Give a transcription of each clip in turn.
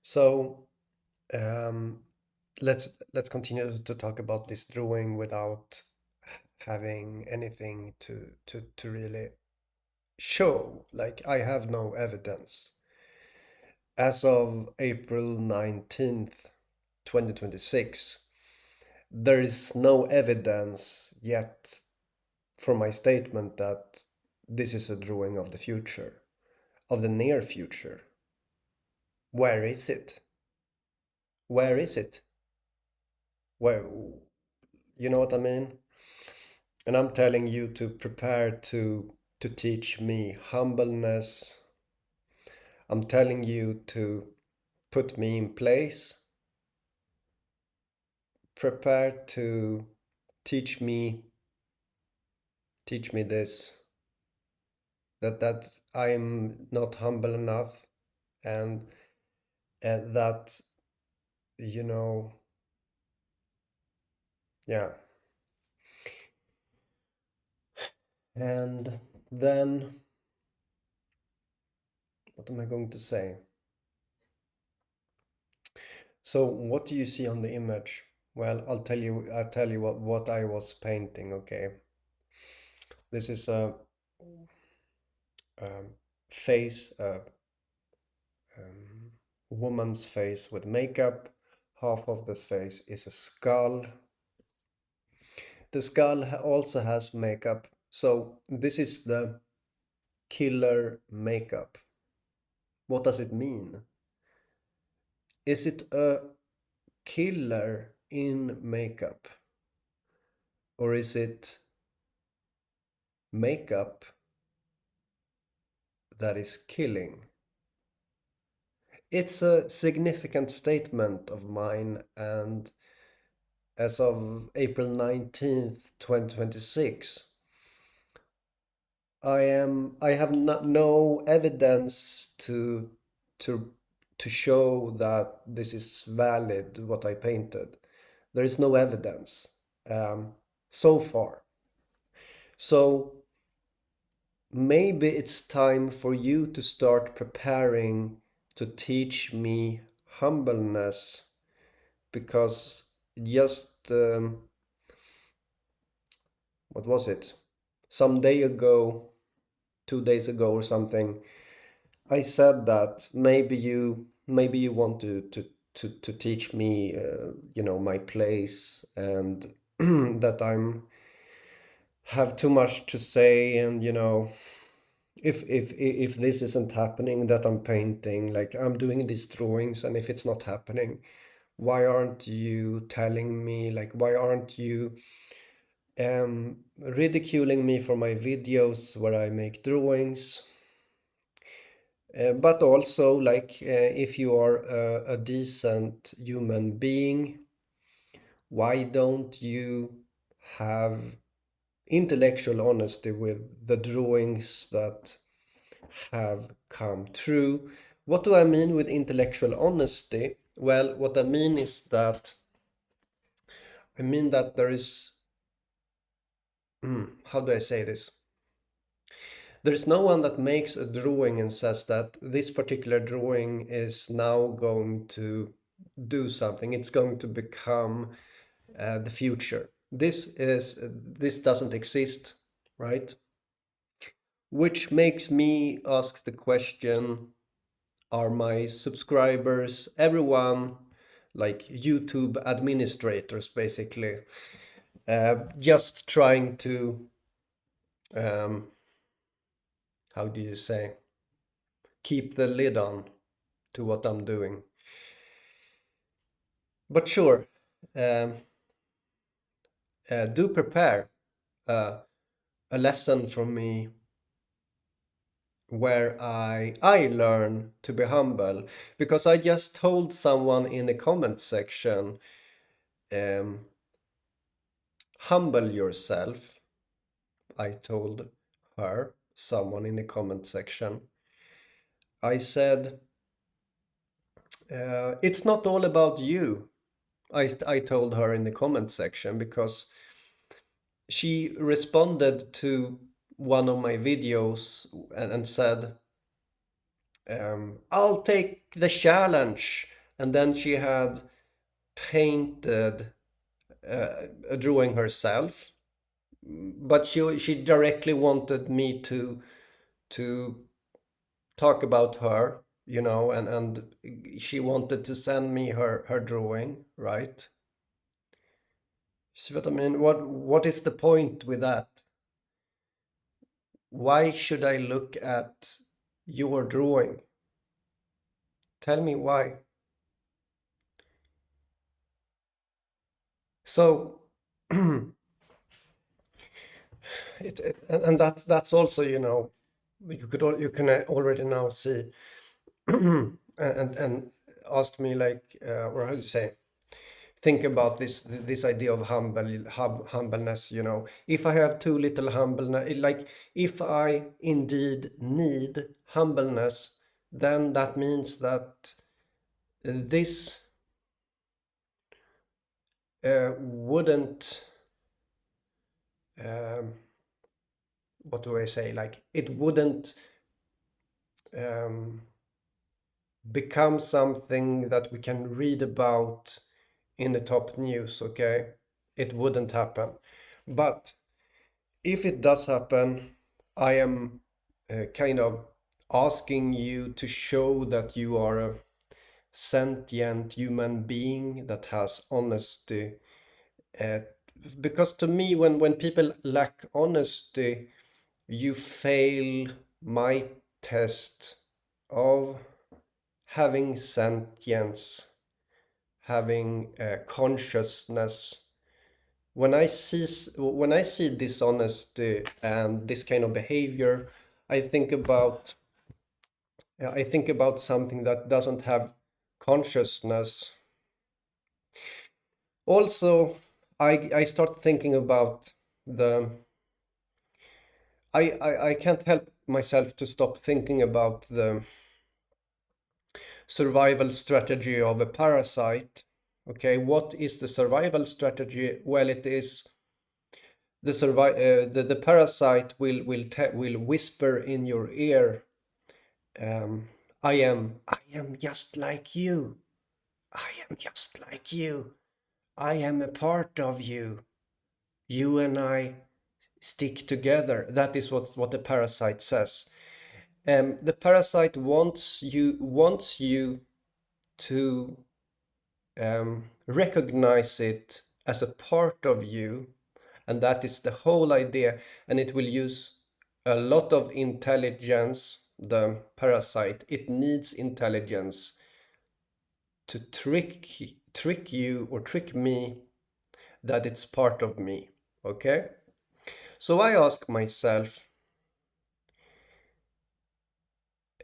So um, let's continue to talk about this drawing without having anything to really show. Like I have no evidence. As of April 19th, 2026, there is no evidence yet for my statement that this is a drawing of the future, of the near future. Where is it? Where is it? Where, you know what I mean? And I'm telling you to prepare to teach me humbleness. I'm telling you to put me in place. Prepare to teach me teach me this that I'm not humble enough, and that you know yeah. And then what am I going to say? So what do you see on the image? Well, I'll tell you what I was painting, okay? This is a um, face, a woman's face with makeup. Half of the face is a skull. The skull also has makeup. So this is the killer makeup. What does it mean? Is it a killer in makeup? Or is it makeup that is killing? It's a significant statement of mine, and as of April 19th, 2026, I have no evidence to to show that this is valid what I painted. There is no evidence um, so far. So maybe it's time for you to start preparing to teach me humbleness, because just what was it? Some day ago, 2 days ago or something, I said that maybe you want to teach me my place, and that I'm have too much to say, and if this isn't happening, that I'm painting, like I'm doing these drawings, and if it's not happening, why aren't you telling me, like why aren't you ridiculing me for my videos where I make drawings? But also, like, if you are a decent human being, why don't you have intellectual honesty with the drawings that have come true? What do I mean with intellectual honesty? Well, what I mean is that there is, how do I say this? There is no one that makes a drawing and says that this particular drawing is now going to do something. It's going to become the future. This doesn't exist, right? Which makes me ask the question: are my subscribers, everyone, like YouTube administrators, basically, just trying to, um, how do you say, keep the lid on to what I'm doing? But sure, um, do prepare uh, a lesson from me where I learn to be humble, because I just told someone in the comment section, um, humble yourself. I told her, someone in the comment section. I said, it's not all about you. I told her in the comment section, because she responded to one of my videos and said, I'll take the challenge. and then she had painted a drawing herself, but she directly wanted me to talk about her, and she wanted to send me her drawing, right? See what I mean? What is the point with that? Why should I look at your drawing? Tell me why. So and that's also, you can already now see and ask me like, or how do you say, think about this idea of humbleness. If I have too little humbleness, like if I indeed need humbleness, then that means that this wouldn't, um, what do I say, like it wouldn't um, become something that we can read about in the top news, okay? It wouldn't happen. But if it does happen, I am kind of asking you to show that you are a sentient human being that has honesty. Uh, because to me, when people lack honesty, you fail my test of having sentience, having consciousness. When I see dishonesty and this kind of behavior, I think about I think about something that doesn't have consciousness. Also, I start thinking about the I can't help myself to stop thinking about the survival strategy of a parasite. Okay, what is the survival strategy? Well, it is the parasite will whisper in your ear, I am just like you. I am just like you. I am a part of you. You and I stick together. That is what the parasite says. The parasite wants you to recognize it as a part of you, and that is the whole idea. And it will use a lot of intelligence. The parasite, it needs intelligence to trick you or trick me that it's part of me. Okay, so I ask myself,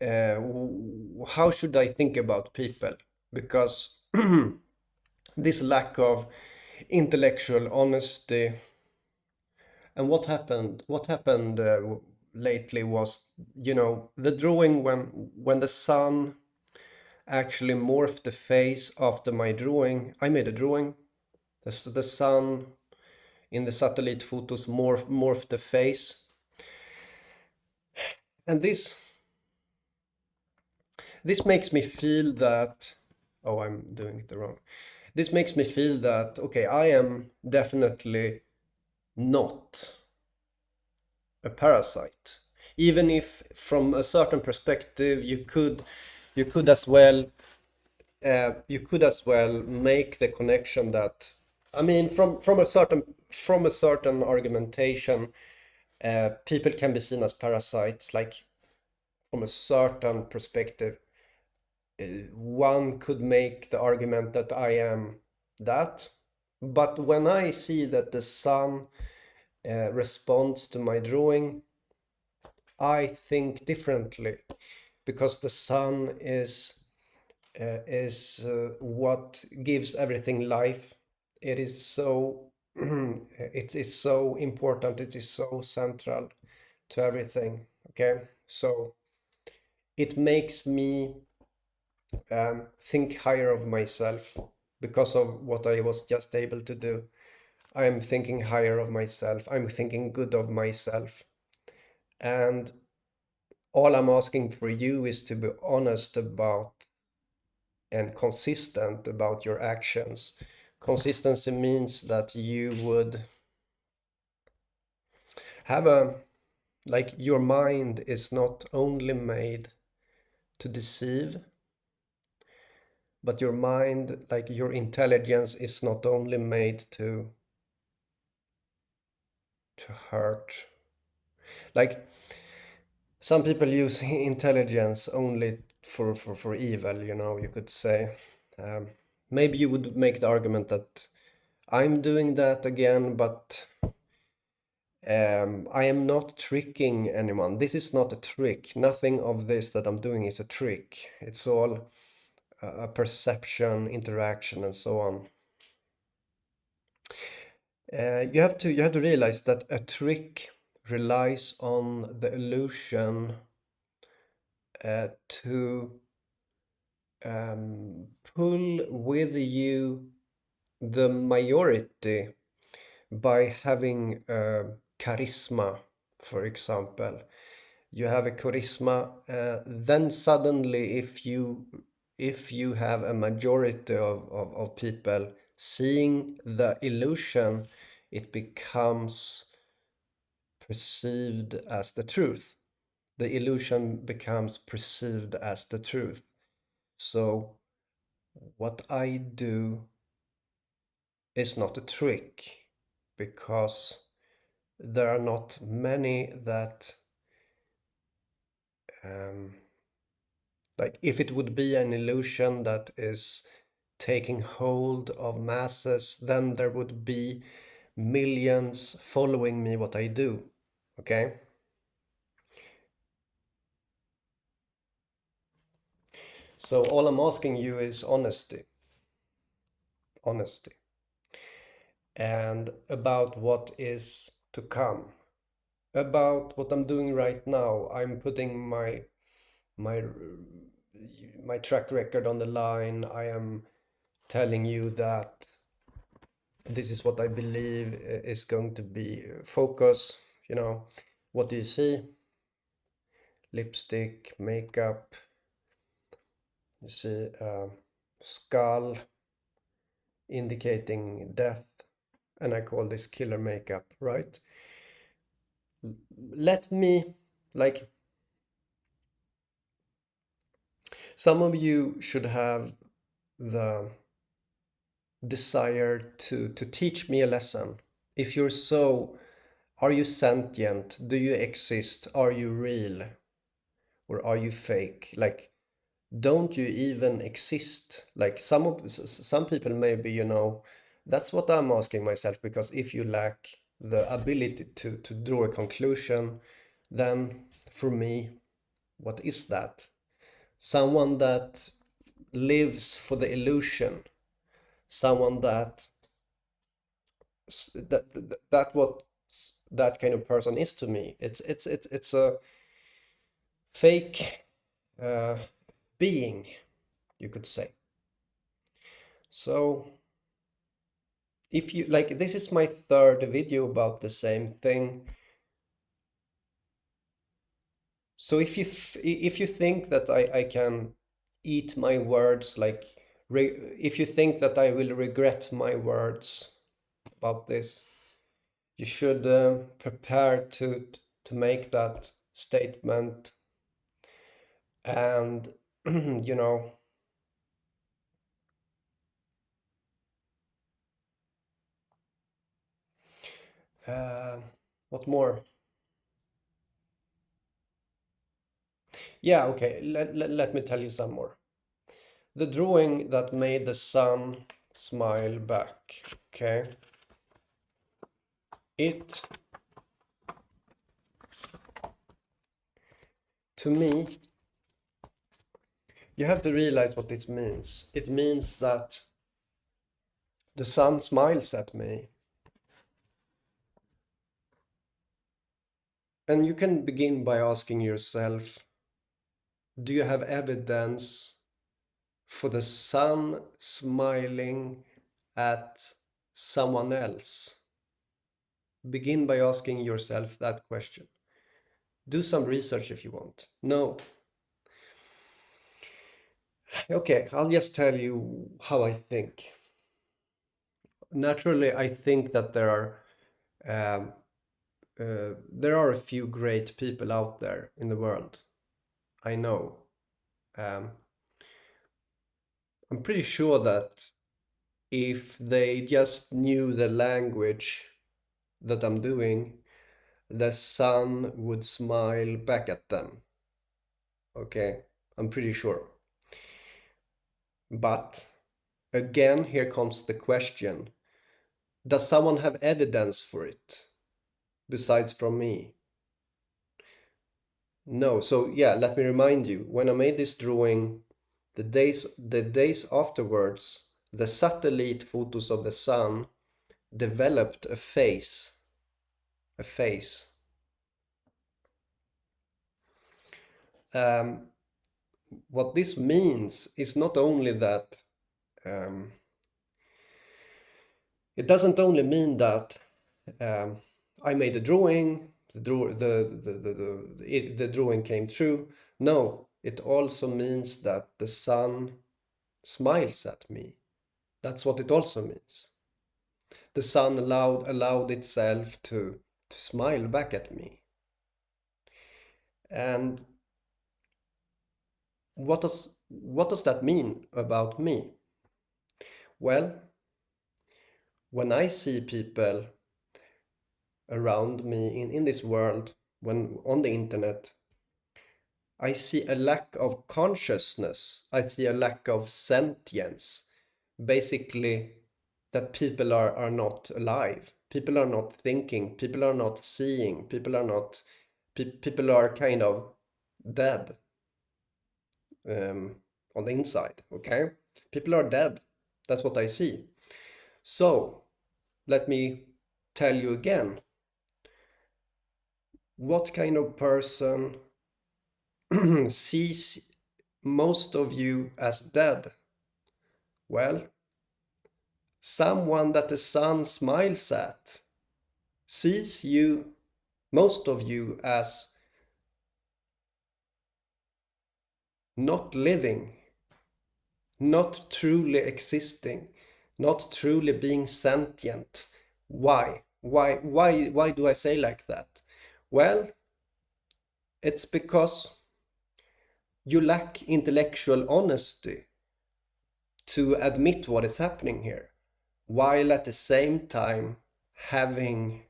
how should I think about people? Because this lack of intellectual honesty. And what happened lately was, the drawing, when the sun actually morphed the face after my drawing. I made a drawing. The sun in the satellite photos morphed the face. And this makes me feel that, oh, I'm doing it wrong. This makes me feel that, okay, I am definitely not a parasite. Even if from a certain perspective you could as well make the connection that, I mean, from a certain argumentation, people can be seen as parasites, like from a certain perspective. One could make the argument that I am that, but when I see that the sun responds to my drawing, I think differently, because the sun is what gives everything life. It is so it is so important. It is so central to everything. Okay, so it makes me think higher of myself because of what I was just able to do. I am thinking higher of myself. I'm thinking good of myself. And all I'm asking for you is to be honest about and consistent about your actions. Consistency means that you would have a, like, your mind is not only made to deceive, but your mind, like your intelligence, is not only made to hurt. Like, some people use intelligence only for evil, you could say. Um, Maybe you would make the argument that I'm doing that again, but I am not tricking anyone. This is not a trick. Nothing of this that I'm doing is a trick. It's all a perception, interaction, and so on. You have to realize that a trick relies on the illusion to pull with you the majority by having charisma, for example. You have a charisma, then suddenly, if you have a majority of people seeing the illusion, it becomes perceived as the truth. The illusion becomes perceived as the truth. So what I do is not a trick, because there are not many that, um, like, if it would be an illusion that is taking hold of masses, then there would be millions following me what I do. Okay? So all I'm asking you is honesty. Honesty. And about what is to come. About what I'm doing right now. I'm putting my my track record on the line. I am telling you that this is what I believe is going to be focus. What do you see? Lipstick, makeup. You see skull indicating death, and I call this killer makeup, right? Let me, like, some of you should have the desire to teach me a lesson. If you're so, are you sentient? Do you exist? Are you real? Or are you fake? Like, don't you even exist? Like, some people maybe, that's what I'm asking myself, because if you lack the ability to draw a conclusion, then for me, what is that? Someone that lives for the illusion, someone that what that kind of person is to me. It's a fake uh, being, you could say. So if you like, this is my third video about the same thing. So if you think that I can eat my words, like, if you think that I will regret my words about this, you should prepare to make that statement. And you know uh, what more? Yeah, okay, let me tell you some more. The drawing that made the sun smile back, okay? It, to me, you have to realize what this means. It means that the sun smiles at me. And you can begin by asking yourself, do you have evidence for the sun smiling at someone else? Begin by asking yourself that question. Do some research if you want. No. Okay, I'll just tell you how I think. Naturally, I think that um, there are a few great people out there in the world. I know. Um, I'm pretty sure that if they just knew the language that I'm doing, the sun would smile back at them. Okay, I'm pretty sure. But again, here comes the question. Does someone have evidence for it besides from me? No. So yeah, let me remind you, when I made this drawing, the days afterwards, the satellite photos of the sun developed a face, a face. Um, what this means is not only that um, it doesn't only mean that um, I made a drawing, the drawing came true. No, it also means that the sun smiles at me. That's what it also means. The sun allowed itself to smile back at me. And what does that mean about me? Well, when I see people around me in this world, when on the internet, I see a lack of consciousness. I see a lack of sentience. Basically, that people are not alive. People are not thinking. People are not seeing. People are kind of dead um, on the inside. Okay? People are dead. That's what I see. So, let me tell you again, what kind of person sees most of you as dead? Well, someone that the sun smiles at sees you, most of you, as not living, not truly existing, not truly being sentient. Why? Why do I say like that? Well, it's because you lack intellectual honesty to admit what is happening here, while at the same time having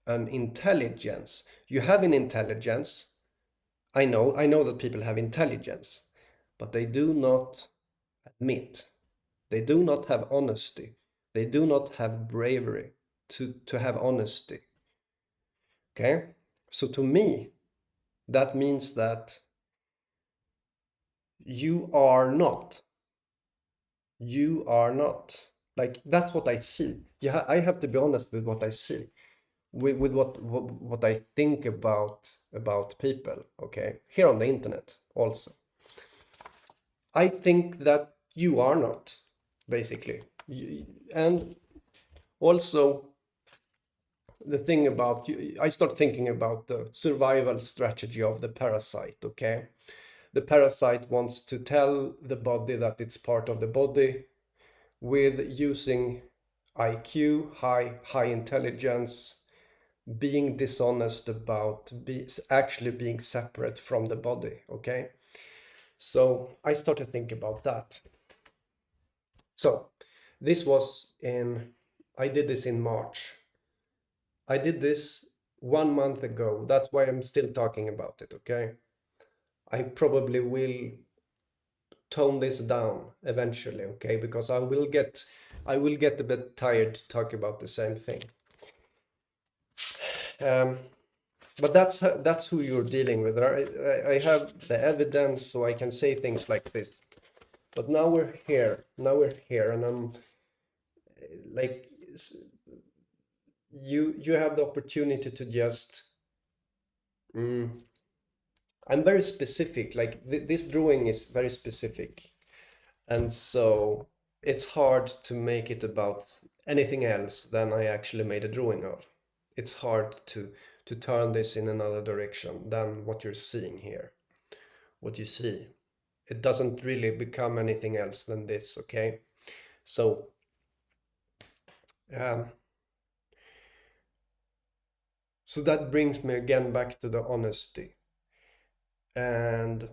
an intelligence. You have an intelligence. I know that people have intelligence, but they do not admit. They do not have honesty. They do not have bravery to have honesty. Okay? So to me, that means that you are not. You are not. Like that's what I see. Yeah, I have to be honest with what I see. With what I think about people, okay? Here on the internet also. I think that you are not, basically. And also the thing about you, I start thinking about the survival strategy of the parasite, okay? The parasite wants to tell the body that it's part of the body with using IQ, high intelligence, being dishonest about actually being separate from the body, okay? So I start to think about that. So this was in, I did this in March. I did this 1 month ago. That's why I'm still talking about it, okay? I probably will tone this down eventually, okay? Because I will get a bit tired to talk about the same thing. Um, but that's who you're dealing with. I have the evidence, so I can say things like this. But now we're here. Now we're here, and I'm like, you have the opportunity to just. Mm, I'm very specific. Like this drawing is very specific, and so it's hard to make it about anything else than I actually made a drawing of. It's hard to turn this in another direction than what you're seeing here. What you see. it doesn't really become anything else than this, okay? So um, so that brings me again back to the honesty and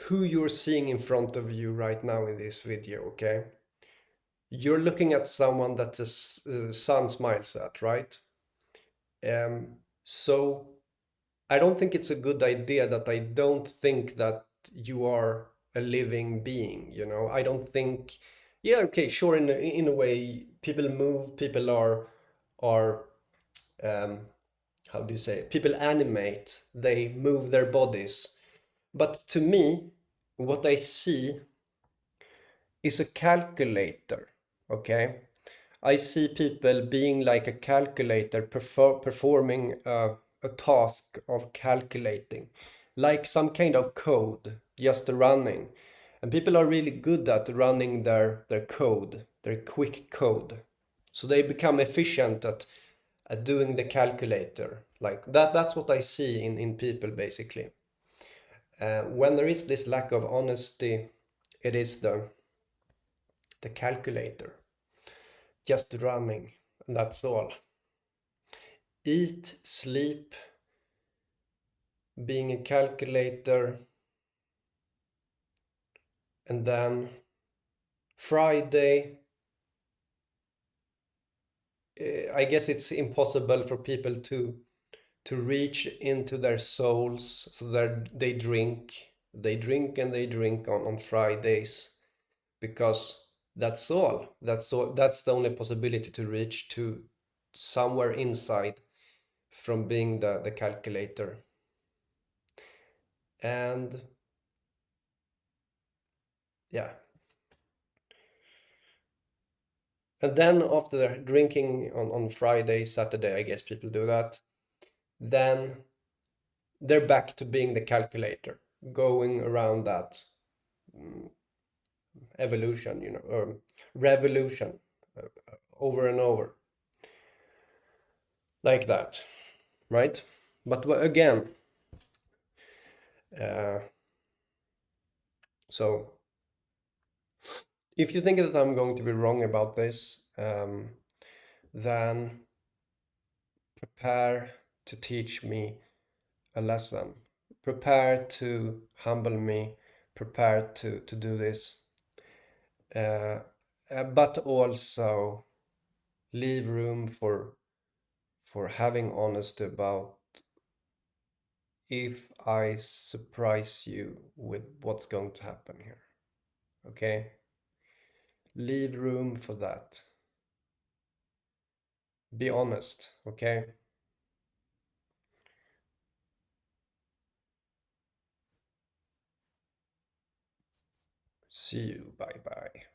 who you're seeing in front of you right now in this video, okay? You're looking at someone that the sun smiles at, right? So I don't think it's a good idea that I don't think that you are a living being, you know? I don't think, yeah, okay, sure, in a way, people move, people are um, how do you say it? People animate, they move their bodies. But to me, what I see is a calculator, okay? I see people being like a calculator, performing a task of calculating, like some kind of code, just running. And people are really good at running their code, their quick code. So they become efficient at doing the calculator. Like that's what I see in people basically. When there is this lack of honesty, it is the calculator just running, and that's all. Eat, sleep, being a calculator, and then Friday. I guess it's impossible for people to reach into their souls, so that they drink and they drink on Fridays, because that's the only possibility to reach to somewhere inside from being the calculator. And yeah, and then after drinking on Friday, Saturday, I guess people do that, then they're back to being the calculator, going around that mm, evolution, you know, or revolution, over and over, like that, right? But again, uh, so if you think that I'm going to be wrong about this, then prepare to teach me a lesson. Prepare to humble me. Prepare to do this. Uh, but also leave room for having honesty about if I surprise you with what's going to happen here. Okay? Leave room for that. Be honest, okay? See you. Bye bye.